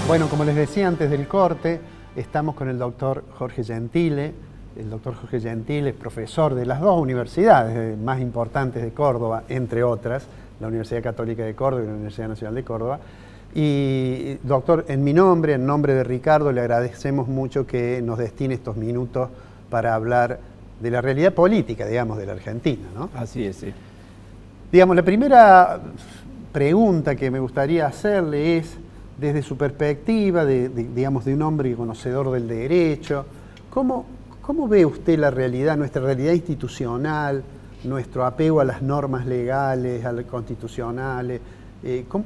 Bueno, como les decía antes del corte, estamos con el doctor Jorge Gentile. El doctor Jorge Gentile es profesor de las dos universidades más importantes de Córdoba, entre otras, la Universidad Católica de Córdoba y la Universidad Nacional de Córdoba. Y doctor, en mi nombre, en nombre de Ricardo, le agradecemos mucho que nos destine estos minutos para hablar de la realidad política, digamos, de la Argentina, ¿no? Así es, sí. Digamos, la primera pregunta que me gustaría hacerle es, desde su perspectiva, digamos, de un hombre conocedor del derecho, ¿cómo ve usted la realidad, nuestra realidad institucional, nuestro apego a las normas legales, a las constitucionales?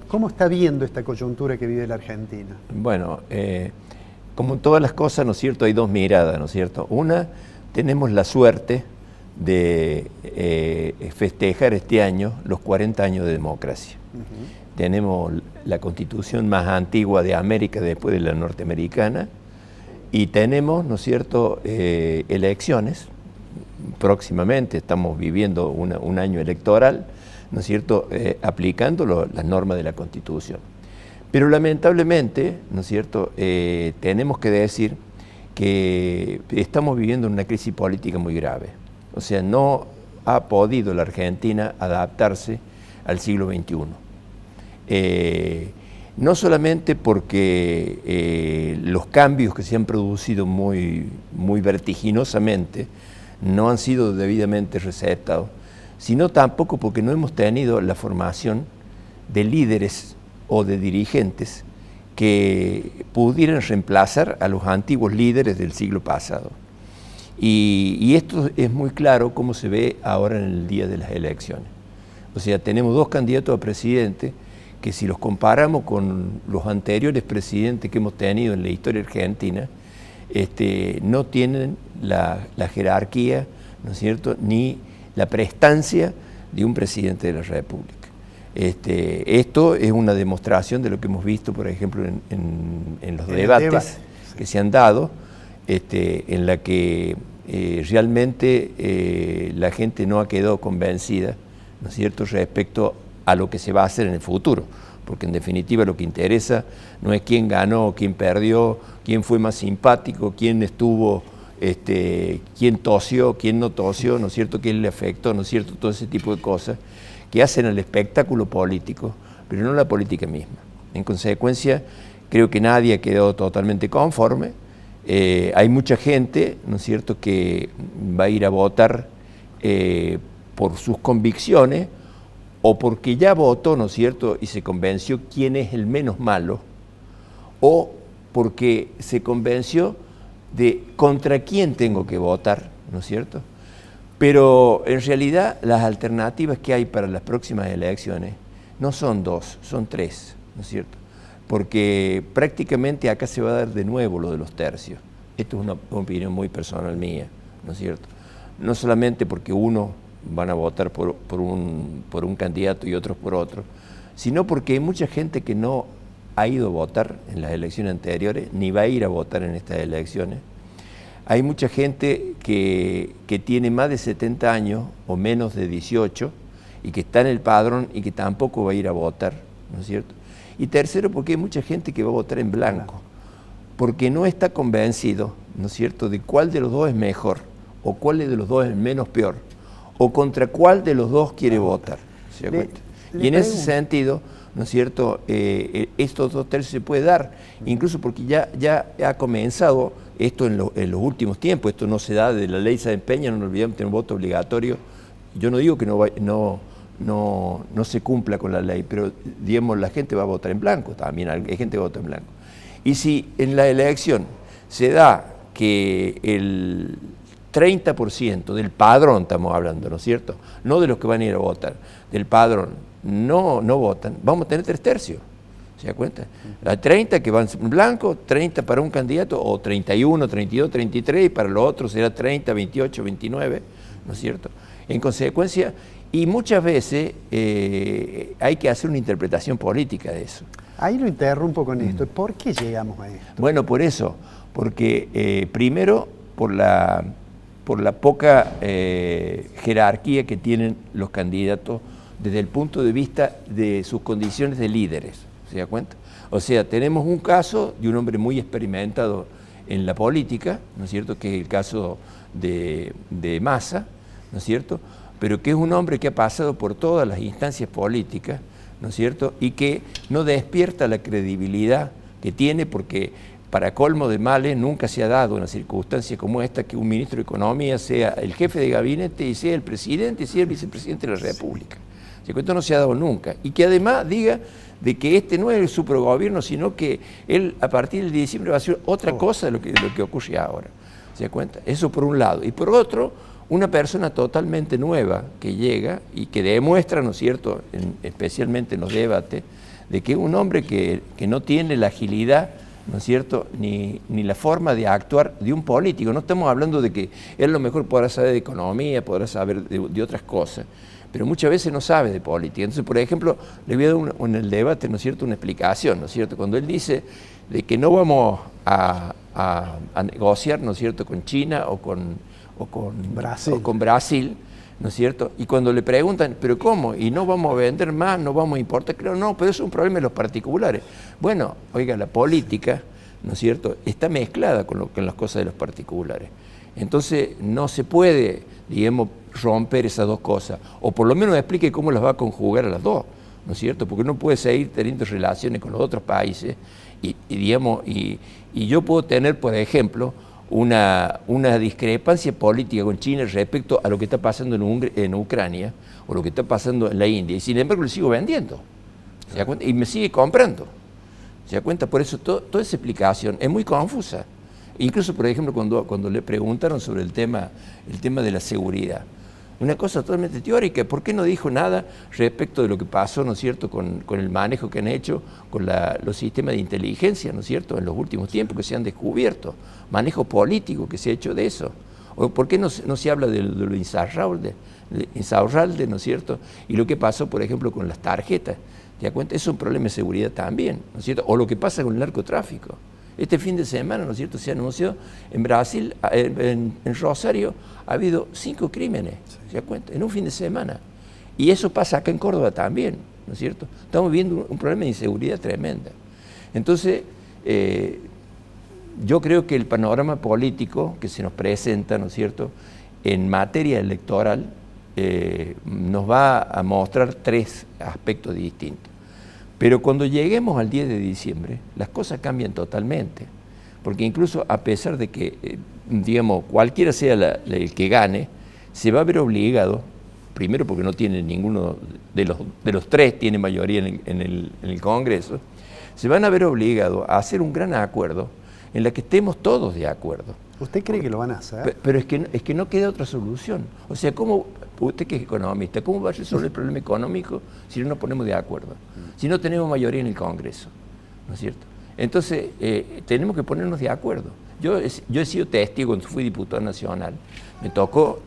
¿Cómo está viendo esta coyuntura que vive la Argentina? Bueno, como en todas las cosas, ¿no es cierto?, hay dos miradas, ¿no es cierto? Una, tenemos la suerte de festejar este año los 40 años de democracia. Tenemos la constitución más antigua de América después de la norteamericana y tenemos, ¿no es cierto?, elecciones. Próximamente estamos viviendo un año electoral, ¿no es cierto?, aplicando las normas de la Constitución. Pero lamentablemente, ¿no es cierto?, tenemos que decir que estamos viviendo una crisis política muy grave. O sea, no ha podido la Argentina adaptarse al siglo XXI. No solamente porque los cambios que se han producido muy vertiginosamente no han sido debidamente receptados, sino tampoco porque no hemos tenido la formación de líderes o de dirigentes que pudieran reemplazar a los antiguos líderes del siglo pasado. Y esto es muy claro cómo se ve ahora en el día de las elecciones. O sea, tenemos dos candidatos a presidente que, si los comparamos con los anteriores presidentes que hemos tenido en la historia argentina, no tienen la jerarquía, ¿no es cierto?, ni la prestancia de un presidente de la República. Esto es una demostración de lo que hemos visto, por ejemplo, en los debates que se han dado, en la que realmente la gente no ha quedado convencida, ¿no es cierto?, respecto a lo que se va a hacer en el futuro, porque en definitiva lo que interesa no es quién ganó, quién perdió, quién fue más simpático, quién estuvo, quién tosió, quién no tosió, ¿no es cierto?, quién le afectó, ¿no es cierto?, todo ese tipo de cosas que hacen el espectáculo político, pero no la política misma. En consecuencia, creo que nadie ha quedado totalmente conforme. Hay mucha gente, ¿no es cierto?, que va a ir a votar por sus convicciones o porque ya votó, ¿no es cierto?, y se convenció quién es el menos malo, o porque se convenció de contra quién tengo que votar, ¿no es cierto? Pero en realidad las alternativas que hay para las próximas elecciones no son dos, son tres, ¿no es cierto? Porque prácticamente acá se va a dar de nuevo lo de los tercios. Esto es una opinión muy personal mía, ¿no es cierto? No solamente porque unos van a votar por un candidato y otros por otro, sino porque hay mucha gente que no ha ido a votar en las elecciones anteriores, ni va a ir a votar en estas elecciones. Hay mucha gente que tiene más de 70 años o menos de 18 y que está en el padrón y que tampoco va a ir a votar, ¿no es cierto? Y tercero, porque hay mucha gente que va a votar en blanco, porque no está convencido, ¿no es cierto?, de cuál de los dos es mejor, o cuál de los dos es menos peor, o contra cuál de los dos quiere votar, ¿se da cuenta? Y en ese sentido, ¿no es cierto?, estos dos tercios se puede dar, incluso porque ya ha comenzado esto en los últimos tiempos. Esto no se da de la ley Sáenz Peña, no nos olvidemos, tener un voto obligatorio. Yo no digo que no se cumpla con la ley, pero digamos, la gente va a votar en blanco también, hay gente que vota en blanco. Y si en la elección se da que el 30% del padrón, estamos hablando, ¿no es cierto?, no de los que van a ir a votar, del padrón, no votan, vamos a tener 3 tercios. ¿Se da cuenta? Hay 30 que van en blanco, 30 para un candidato, o 31, 32, 33, y para los otros será 30, 28, 29, ¿no es cierto? En consecuencia, y muchas veces hay que hacer una interpretación política de eso. Ahí lo interrumpo con esto. ¿Por qué llegamos a esto? Bueno, por eso, porque primero por la poca jerarquía que tienen los candidatos desde el punto de vista de sus condiciones de líderes. ¿Se da cuenta? O sea, tenemos un caso de un hombre muy experimentado en la política, ¿no es cierto?, que es el caso de Massa, ¿no es cierto?, pero que es un hombre que ha pasado por todas las instancias políticas, ¿no es cierto?, y que no despierta la credibilidad que tiene, porque para colmo de males nunca se ha dado una circunstancia como esta, que un ministro de Economía sea el jefe de gabinete y sea el presidente y sea el vicepresidente de la República. Esto no se ha dado nunca. Y que además diga de que este no es el supergobierno, sino que él a partir del 10 de diciembre va a hacer otra cosa de lo que ocurre ahora. ¿Se da cuenta? Eso por un lado. Y por otro, una persona totalmente nueva que llega y que demuestra, ¿no es cierto?, especialmente en los debates, de que es un hombre que no tiene la agilidad, ¿no es cierto?, ni la forma de actuar de un político. No estamos hablando de que él a lo mejor podrá saber de economía, podrá saber de otras cosas, pero muchas veces no sabe de política. Entonces, por ejemplo, le voy a dar en el debate, ¿no es cierto?, una explicación, ¿no es cierto?, cuando él dice de que no vamos a negociar, ¿no es cierto?, con China o con Brasil, ¿no es cierto? Y cuando le preguntan, ¿pero cómo? ¿Y no vamos a vender más? ¿No vamos a importar? Claro, no, pero es un problema de los particulares. Bueno, oiga, la política, ¿no es cierto?, está mezclada con las cosas de los particulares. Entonces, no se puede, digamos, romper esas dos cosas. O por lo menos explique cómo las va a conjugar a las dos, ¿no es cierto? Porque uno puede seguir teniendo relaciones con los otros países y yo puedo tener, por ejemplo, una discrepancia política con China respecto a lo que está pasando en Ucrania o lo que está pasando en la India, y sin embargo le sigo vendiendo, ¿se da cuenta? Y me sigue comprando, ¿se da cuenta? Por eso toda esa explicación es muy confusa. Incluso, por ejemplo, cuando le preguntaron sobre el tema de la seguridad, una cosa totalmente teórica, ¿por qué no dijo nada respecto de lo que pasó, ¿no es cierto?, con el manejo que han hecho con los sistemas de inteligencia, ¿no es cierto?, en los últimos tiempos que se han descubierto, manejo político que se ha hecho de eso? ¿O por qué no se habla de lo Insaurralde, ¿no es cierto?, y lo que pasó, por ejemplo, con las tarjetas? ¿Te das cuenta? Es un problema de seguridad también, ¿no es cierto? O lo que pasa con el narcotráfico. Este fin de semana, ¿no es cierto?, se anunció en Brasil, en Rosario, ha habido 5 crímenes, ¿se da cuenta?, en un fin de semana. Y eso pasa acá en Córdoba también, ¿no es cierto? Estamos viendo un problema de inseguridad tremenda. Entonces, yo creo que el panorama político que se nos presenta, ¿no es cierto?, en materia electoral, nos va a mostrar 3 aspectos distintos. Pero cuando lleguemos al 10 de diciembre, las cosas cambian totalmente, porque incluso a pesar de que, digamos, cualquiera sea el que gane, se va a ver obligado, primero porque no tiene ninguno de los 3, tiene mayoría en el Congreso, se van a ver obligados a hacer un gran acuerdo en la que estemos todos de acuerdo. ¿Usted cree que lo van a hacer? Pero es que no queda otra solución. O sea, ¿cómo, usted que es economista, cómo va a resolver el problema económico si no nos ponemos de acuerdo? Si no tenemos mayoría en el Congreso, ¿no es cierto? Entonces, tenemos que ponernos de acuerdo. Yo he sido testigo cuando fui diputado nacional. Me tocó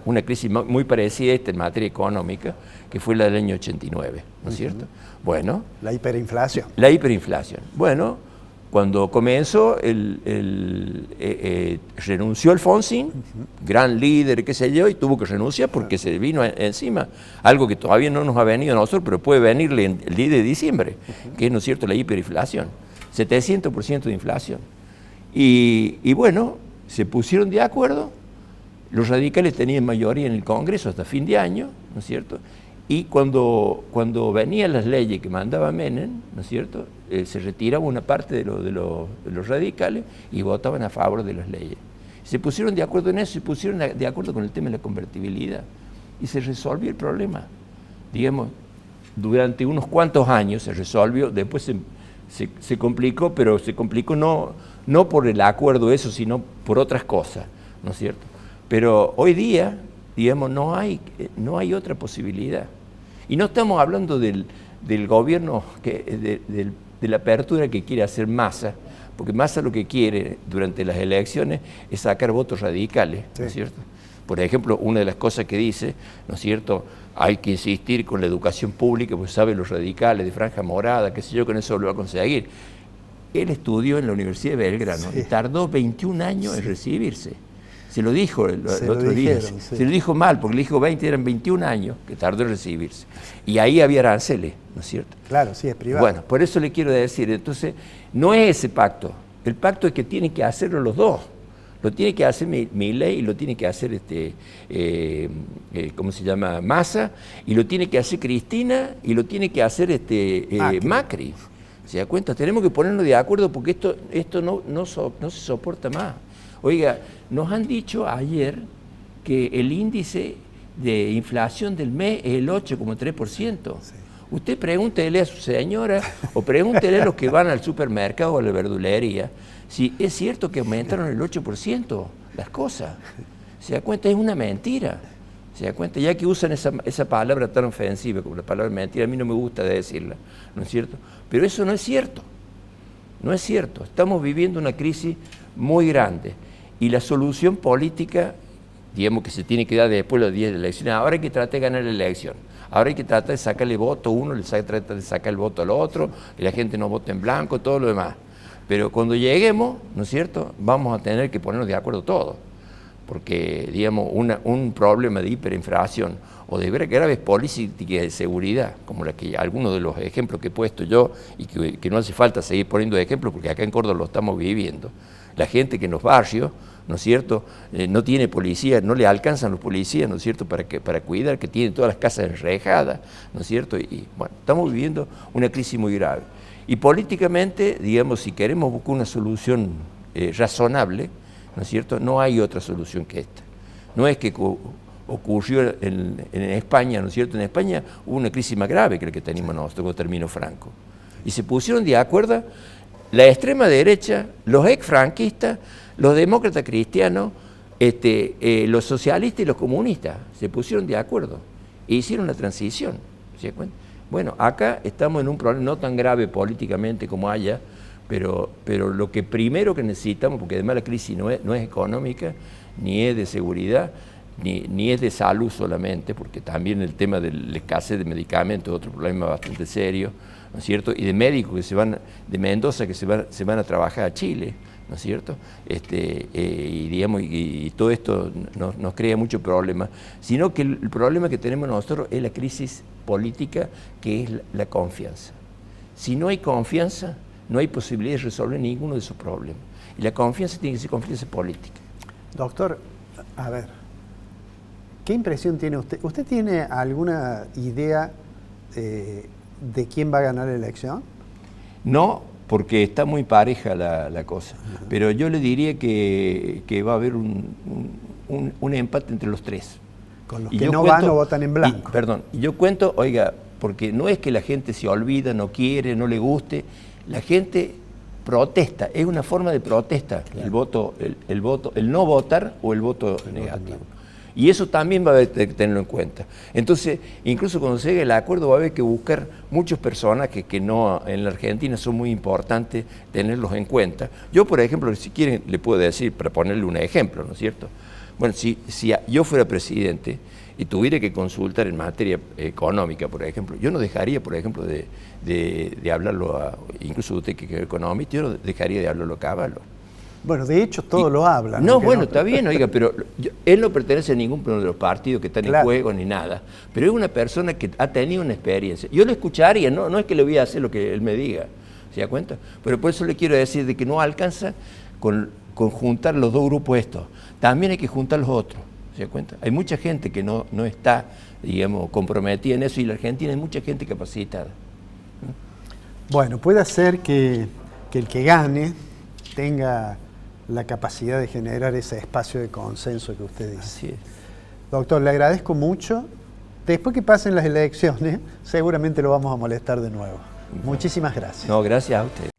una crisis muy parecida a esta en materia económica, que fue la del año 89, ¿no es cierto? Bueno. La hiperinflación. La hiperinflación. Bueno, cuando comenzó, renunció Alfonsín, gran líder, qué sé yo, y tuvo que renunciar porque se vino encima algo que todavía no nos ha venido a nosotros, pero puede venirle el 10 de diciembre, que es, ¿no es cierto?, la hiperinflación, 700% de inflación. Y bueno, se pusieron de acuerdo, los radicales tenían mayoría en el Congreso hasta fin de año, ¿no es cierto?, y cuando venían las leyes que mandaba Menem, ¿no es cierto?, se retiraba una parte de los radicales y votaban a favor de las leyes. Se pusieron de acuerdo en eso, se pusieron de acuerdo con el tema de la convertibilidad y se resolvió el problema. Digamos, durante unos cuantos años se resolvió, después se complicó, pero se complicó no por el acuerdo eso, sino por otras cosas, ¿no es cierto? Pero hoy día, digamos, no hay otra posibilidad. Y no estamos hablando del gobierno, de la apertura que quiere hacer Massa, porque Massa lo que quiere durante las elecciones es sacar votos radicales, ¿no es cierto? Por ejemplo, una de las cosas que dice, ¿no es cierto?, hay que insistir con la educación pública, pues saben los radicales de franja morada, qué sé yo, con eso lo va a conseguir. Él estudió en la Universidad de Belgrano y tardó 21 años en recibirse. Se lo dijo el otro día, se lo dijo mal, porque le dijo 20, eran 21 años que tardó en recibirse. Y ahí había aranceles, ¿no es cierto? Claro, sí, es privado. Bueno, por eso le quiero decir, entonces, no es ese pacto. El pacto es que tienen que hacerlo los dos. Lo tiene que hacer Milei y lo tiene que hacer ¿cómo se llama? Massa, y lo tiene que hacer Cristina y lo tiene que hacer Macri. ¿Se da cuenta? Tenemos que ponernos de acuerdo porque esto no se soporta más. Oiga, nos han dicho ayer que el índice de inflación del mes es el 8,3%. Sí. Usted pregúntele a su señora o pregúntele a los que van al supermercado o a la verdulería si es cierto que aumentaron el 8% las cosas. ¿Se da cuenta? Es una mentira. ¿Se da cuenta? Ya que usan esa palabra tan ofensiva como la palabra mentira, a mí no me gusta decirla, ¿no es cierto? Pero eso no es cierto. No es cierto. Estamos viviendo una crisis muy grande y la solución política, digamos, que se tiene que dar después de los días de elecciones, ahora hay que tratar de ganar la elección. Ahora hay que tratar de sacarle voto a uno, trata de sacar el voto al otro, que la gente no vote en blanco, todo lo demás. Pero cuando lleguemos, ¿no es cierto?, vamos a tener que ponernos de acuerdo todos. Porque, digamos, un problema de hiperinflación o de graves políticas de seguridad, como algunos de los ejemplos que he puesto yo, y que no hace falta seguir poniendo de ejemplos porque acá en Córdoba lo estamos viviendo. La gente que en los barrios, ¿no es cierto?, no tiene policía, no le alcanzan los policías, ¿no es cierto?, para cuidar, que tienen todas las casas enrejadas, ¿no es cierto? Y bueno, estamos viviendo una crisis muy grave. Y políticamente, digamos, si queremos buscar una solución razonable, ¿no es cierto?, no hay otra solución que esta. No es que ocurrió en España, ¿no es cierto? En España hubo una crisis más grave que la que tenemos nosotros cuando terminó Franco. Y se pusieron de acuerdo la extrema derecha, los ex-franquistas, los demócratas cristianos, los socialistas y los comunistas, se pusieron de acuerdo e hicieron la transición. ¿Se da cuenta? Bueno, acá estamos en un problema no tan grave políticamente como allá, pero lo que primero que necesitamos, porque además la crisis no es económica, ni es de seguridad, ni es de salud solamente, porque también el tema de la escasez de medicamentos es otro problema bastante serio, ¿no es cierto? Y de médicos que se van de Mendoza que se van a trabajar a Chile, ¿no es cierto? Y todo esto nos crea muchos problemas, sino que el problema que tenemos nosotros es la crisis política, que es la confianza. Si no hay confianza, no hay posibilidad de resolver ninguno de esos problemas. Y la confianza tiene que ser confianza política. Doctor, a ver, ¿qué impresión tiene usted? ¿Usted tiene alguna idea de quién va a ganar la elección? No, porque está muy pareja la cosa. Pero yo le diría que va a haber un empate entre los tres. Con los que no van o votan en blanco. Y yo cuento, oiga, porque no es que la gente se olvida, no quiere, no le guste, la gente protesta, es una forma de protesta, claro. el no votar o el voto negativo. Y eso también va a haber que tenerlo en cuenta. Entonces, incluso cuando se llegue el acuerdo va a haber que buscar muchos personajes que no en la Argentina son muy importantes tenerlos en cuenta. Yo, por ejemplo, si quieren, le puedo decir, para ponerle un ejemplo, ¿no es cierto? Bueno, si yo fuera presidente y tuviera que consultar en materia económica, por ejemplo, yo no dejaría, por ejemplo, de hablarlo incluso usted que es economista, yo no dejaría de hablarlo a Caballo. Bueno, de hecho todos lo hablan. No, bueno, está bien, oiga, pero él no pertenece a ningún de los partidos que están en juego ni nada, pero es una persona que ha tenido una experiencia. Yo lo escucharía, no es que le voy a hacer lo que él me diga, ¿se da cuenta? Pero por eso le quiero decir de que no alcanza con juntar los dos grupos estos, también hay que juntar los otros, ¿se da cuenta? Hay mucha gente que no está, digamos, comprometida en eso y en la Argentina hay mucha gente capacitada. Bueno, puede ser que el que gane tenga la capacidad de generar ese espacio de consenso que usted dice. Así es. Doctor, le agradezco mucho. Después que pasen las elecciones, seguramente lo vamos a molestar de nuevo. Muchísimas gracias. No, gracias a usted.